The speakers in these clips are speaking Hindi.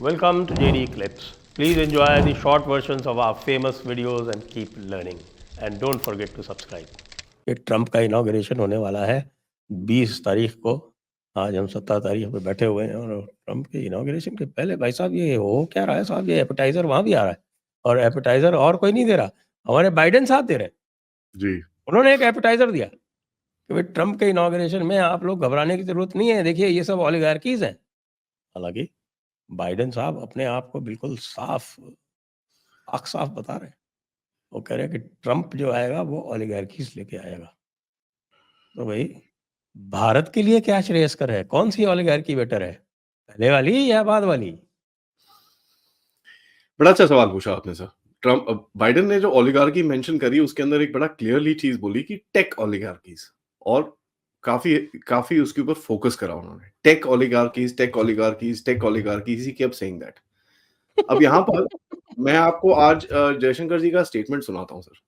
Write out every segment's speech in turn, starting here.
Welcome to JD Clips. Please enjoy the short versions of our famous videos and keep learning. And don't forget to subscribe. ये ट्रंप का इनॉग्रेशन होने वाला है 20 तारीख को। आज हम 17 तारीख पे बैठे हुए हैं और ट्रंप के इनॉग्रेशन के पहले भाई साहब ये हो क्या रहा है साहब, ये एपेटाइजर वहां भी आ रहा है और एपेटाइजर और कोई नहीं दे रहा, हमारे बाइडेन साहब दे रहे हैं जी। उन्होंने एक एपेटाइजर दिया कि भाई ट्रंप के इनॉग्रेशन में आप लोग घबराने की जरूरत नहीं है, देखिए ये सब ओलिगार्कीज हैं। हालांकि बाइडेन साहब अपने आप को बिल्कुल साफ बता रहे हैं। वो कह रहे हैं कि ट्रंप जो आएगा वो ओलिगार्कीज लेके आएगा। तो भाई भारत के लिए क्या श्रेयस्कर है, कौन सी ओलिगार्की बेटर है, पहले वाली या बाद वाली? बड़ा अच्छा सवाल पूछा आपने सर। ट्रंप बाइडेन ने जो ओलिगार्की मेंशन करी उसके अंदर एक बड़ा क्लियरली चीज बोली कि टेक ओलिगार्कीज, और काफी काफी उसके ऊपर फोकस करा उन्होंने। Tech oligarchies, tech oligarchies, tech oligarchies, he kept saying that. अब यहाँ पर मैं आपको आज जयशंकर जी का स्टेटमेंट सुनाता हूँ सर।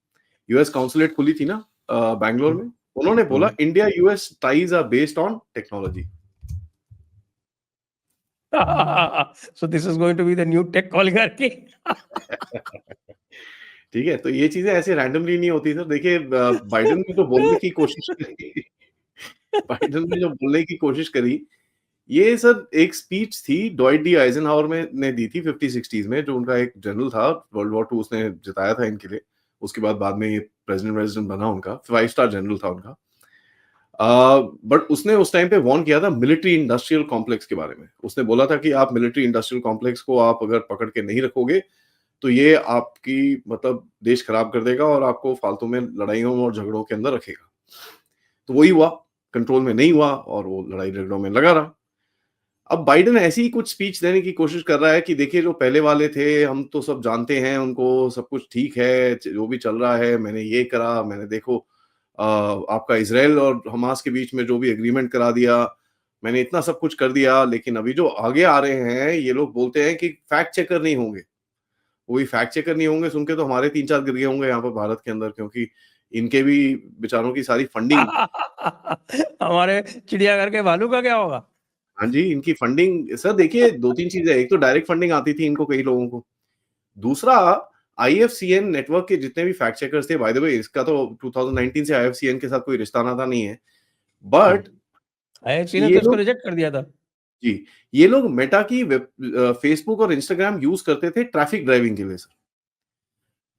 यूएस काउंसुलेट खुली थी ना बैंगलोर में, उन्होंने बोला India US ties are based on technology. So this is going to be the new tech oligarchy. ठीक है, तो ये चीजें ऐसे रैंडमली नहीं होती सर। देखिए बाइडेन ने तो बोलने की कोशिश करी बाइडेन ने जो बोलने की कोशिश करी, ये सर एक स्पीच थी डॉइट डी आइजनहावर में ने दी थी 50-60s में, जो उनका एक जनरल था वर्ल्ड वॉर 2, उसने जिताया था इनके लिए। उसके बाद में ये प्रेसिडेंट बना उनका, 5 स्टार जनरल था उनका। बट उसने उस टाइम पे वार्न किया था मिलिट्री इंडस्ट्रियल कॉम्प्लेक्स के बारे में। उसने बोला था कि आप मिलिट्री इंडस्ट्रियल कॉम्प्लेक्स को आप अगर पकड़ के नहीं रखोगे तो ये आपकी मतलब देश खराब कर देगा और आपको फालतू में लड़ाइयों और झगड़ों के अंदर रखेगा। तो वही हुआ, कंट्रोल में नहीं हुआ और वो लड़ाई झगड़ों में लगा रहा। अब बाइडेन ऐसी ही कुछ स्पीच देने की कोशिश कर रहा है कि देखिए जो पहले वाले थे हम तो सब जानते हैं उनको, सब कुछ ठीक है जो भी चल रहा है, मैंने ये करा, मैंने देखो आपका इजराइल और हमास के बीच में जो भी एग्रीमेंट करा दिया, मैंने इतना सब कुछ कर दिया। लेकिन अभी जो आगे आ रहे हैं ये लोग बोलते हैं कि फैक्ट चेकर नहीं होंगे। वही फैक्ट चेकर नहीं होंगे सुन के तो हमारे 3-4 गिर गए होंगे यहाँ पर भारत के अंदर, क्योंकि इनके भी बेचारों की सारी फंडिंग हमारे चिड़ियाघर के भालू का क्या होगा? हाँ जी, इनकी फंडिंग सर देखिए 2-3 चीजें, एक तो डायरेक्ट फंडिंग आती थी इनको कई लोगों को। दूसरा आईएफसीएन नेटवर्क के जितने भी फैक्ट चेकर्स थे, बाय द वे इसका तो 2019 से आईएफसीएन के साथ कोई रिश्ता नाता नहीं है, बट आईएफसी ने ये तो इसको लोग रिजेक्ट कर दिया था। जी, ये लोग मेटा की फेसबुक और इंस्टाग्राम यूज करते थे ट्रैफिक ड्राइविंग के लिए सर।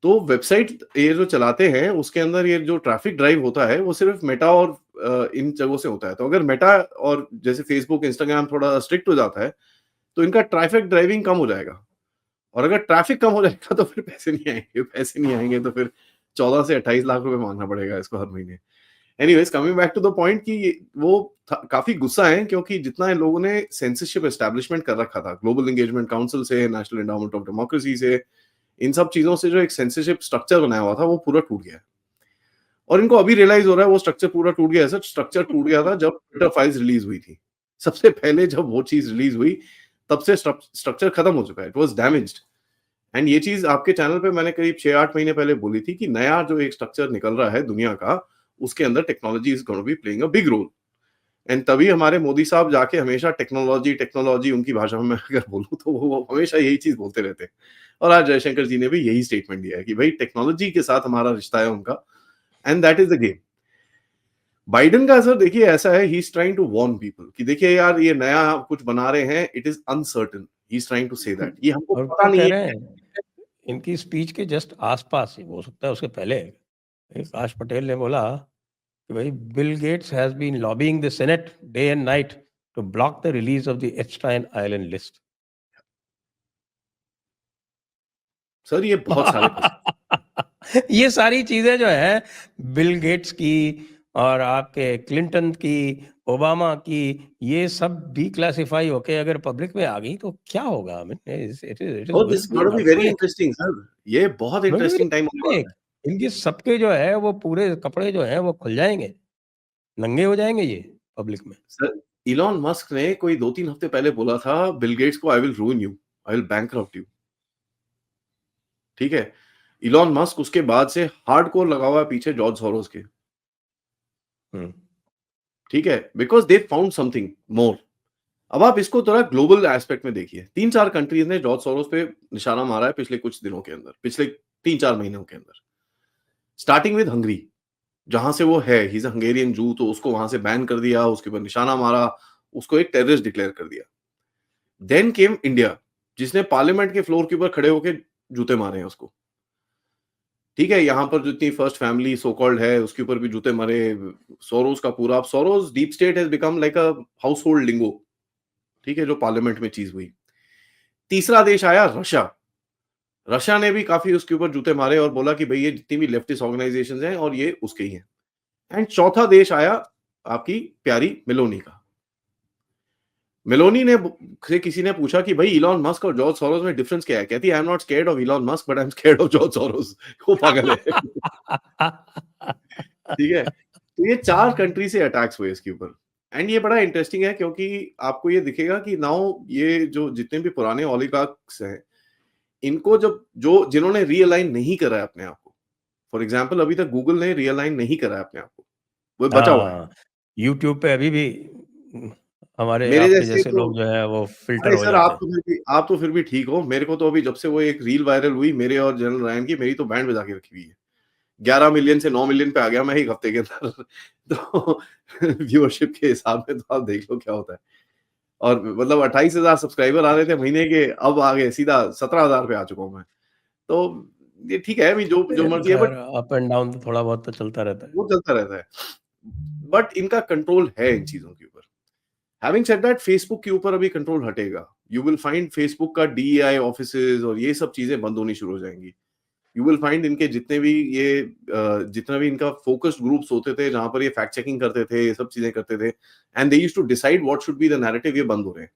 तो वेबसाइट ये जो चलाते हैं उसके अंदर ये जो ट्रैफिक ड्राइव होता है वो सिर्फ मेटा और इन जगहों से होता है। तो अगर मेटा और जैसे फेसबुक, इंस्टाग्राम थोड़ा स्ट्रिक्ट हो जाता है तो इनका ट्रैफिक ड्राइविंग कम हो जाएगा, और अगर ट्रैफिक कम हो जाएगा तो फिर पैसे नहीं आएंगे तो फिर 14 से 28 लाख रुपए मांगना पड़ेगा इसको हर महीने। Anyways coming back to the point कि वो काफी गुस्सा है क्योंकि जितना इन लोगों ने सेंसरशिप एस्टैब्लिशमेंट कर रखा था ग्लोबल एंगेजमेंट काउंसिल से, नेशनल एंडाउमेंट ऑफ डेमोक्रेसी से, इन सब चीजों से जो एक सेंसरशिप स्ट्रक्चर बनाया हुआ था वो पूरा टूट गया है। और इनको अभी रियलाइज हो रहा है वो स्ट्रक्चर पूरा टूट गया है। सर स्ट्रक्चर टूट गया था जब ट्विटर फाइल्स रिलीज हुई थी। सबसे पहले जब वो चीज रिलीज हुई तब से स्ट्रक्चर खत्म हो चुका है, इट वाज डैमेज्ड। एंड ये चीज आपके चैनल पे मैंने करीब 6-8 महीने पहले बोली थी कि नया जो एक स्ट्रक्चर निकल रहा है दुनिया का, उसके अंदर technology is going to be playing a big role. And तभी हमारे मोदी साहब जाके हमेशा टेक्नोलॉजी टेक्नोलॉजी, उनकी भाषा में अगर बोलूं तो वो हमेशा यही चीज बोलते रहते हैं। और आज जयशंकर जी ने भी यही स्टेटमेंट दिया है कि भाई टेक्नोलॉजी के साथ हमारा रिश्ता है उनका, and that is the game. Biden का असर देखिए ऐसा है, he is trying to warn people कि देखिए यार ये नया कुछ बना रहे हैं, it is uncertain, he is trying to say that ये हमको और पता वो नहीं कह है। रहे हैं इनकी स्पीच के जस्ट आसपास ही, हो सकता है उसके पहले, काश पटेल ने बोला कि भाई Bill Gates has been lobbying the Senate day and night to block the release of the Epstein island list. Sir ये बहुत सारे ये सारी चीजें जो है बिल गेट्स की और आपके क्लिंटन की, ओबामा की, ये सब डिक्लासिफाई होके अगर पब्लिक में आ गई तो क्या होगा? It is Oh, going this to is be going an to be very earthquake, interesting, sir. ये बहुत going to be interesting time होने वाला अर्थक्वेक। है। इनके सबके जो है वो पूरे कपड़े जो है वो खुल जाएंगे, नंगे हो जाएंगे ये पब्लिक में। सर इलॉन मस्क ने कोई 2-3 हफ्ते पहले बोला था बिल गेट्स को, I will रूइन you, I will bankrupt you. ठीक है, इलॉन मस्क उसके बाद से हार्डकोर लगा हुआ है पीछे जॉर्ज सोरोस के। हम्म। ठीक है, because they found something more. अब आप इसको थोड़ा ग्लोबल एस्पेक्ट में देखिए। 3-4 कंट्रीज़ ने जॉर्ज सोरोस पे निशाना मारा है पिछले कुछ दिनों के अंदर, पिछले 3-4 महीनों के अंदर। स्टार्टिंग विद हंगरी, जहाँ से वो है, ही इज़ अ हंगेरियन जू, तो उसको वहाँ से बैन कर दिया, उसके ऊपर निशाना मारा, उसको एक टेररिस्ट डिक्लेयर कर दिया। देन केम इंडिया, जिसने पार्लियामेंट के फ्लोर के ऊपर खड़े होके जूते मारे हैं उसको। ठीक है, यहाँ पर जितनी फर्स्ट फैमिली सो कॉल्ड है, उसके ऊपर भी जूते मारे, सोरोस का पूरा, अब Soros deep state has become like a household lingo, ठीक है, जो पार्लियामेंट में चीज़ हुई। तीसरा देश आया रशिया। रशिया ने भी काफ़ी उसके ऊपर जूते मारे और बोला कि भई ये जितनी भी लेफ्टिस्ट ऑर्गनाइज़ेशंस हैं और ये उसके ही हैं। एंड चौथा देश आया आपकी प्यारी मेलोनी का। मेलोनी ने से किसी ने पूछा कि भाई इलॉन मस्क और जॉर्ज सोरोस में डिफरेंस क्या है? कहती है I am not scared of Elon Musk but I am scared of George Soros. वो पागल है। ठीक है? तो ये 4 कंट्री से अटैक्स हुए इसके ऊपर। एंड ये बड़ा इंटरेस्टिंग है क्योंकि आपको ये दिखेगा कि नाउ ये जो जितने भी पुराने ओलिगार्क्स हैं, इनको जब जो जिन्होंने रियलाइन नहीं करा है अपने आप को, फॉर एग्जांपल अभी तक गूगल ने रियलाइन नहीं करा है अपने आप को, वो बचा हुआ है। हाँ, यूट्यूब पे अभी भी हमारे मेरे आपके जैसे जैसे तो लोग जो है वो फ़िल्टर अरे हो सर जाते हैं। आप तो फिर भी ठीक हो। मेरे को तो अभी जब से वो एक रील वायरल हुई मेरे और जनरल रायन की, मेरी तो बैंड बजा के रखी हुई है। 11 मिलियन से 9 मिलियन पे आ गया मैं 1 हफ्ते के अंदर। तो व्यूअरशिप के हिसाब में तो आप देख लो क्या होता है। और मतलब 28,000 सब्सक्राइबर आ रहे थे महीने के, अब आ गए सीधा 17,000 पे आ चुका हूँ मैं। तो ये ठीक है, अभी जो जो ये तो मर्ज़ी है, बट ख़ैर अप एंड डाउन तो थोड़ा बहुत तो चलता रहता है। वो चलता रहता है। बट इनका कंट्रोल है इन चीज़ों के ऊपर। हैविंग सेड दैट, फेसबुक के ऊपर अभी कंट्रोल हटेगा। यू विल फाइंड फेसबुक का डीईआई ऑफिसेज और ये सब चीज़ें बंद होनी शुरू हो जाएँगी। यू विल फाइंड इनके जितने भी ये जितना भी इनका फोकस्ड ग्रुप्स होते थे, जहाँ पर ये फैक्ट चेकिंग करते थे, ये सब चीज़ें करते थे, and they used to decide what should be the narrative, ये बंद हो रहे हैं।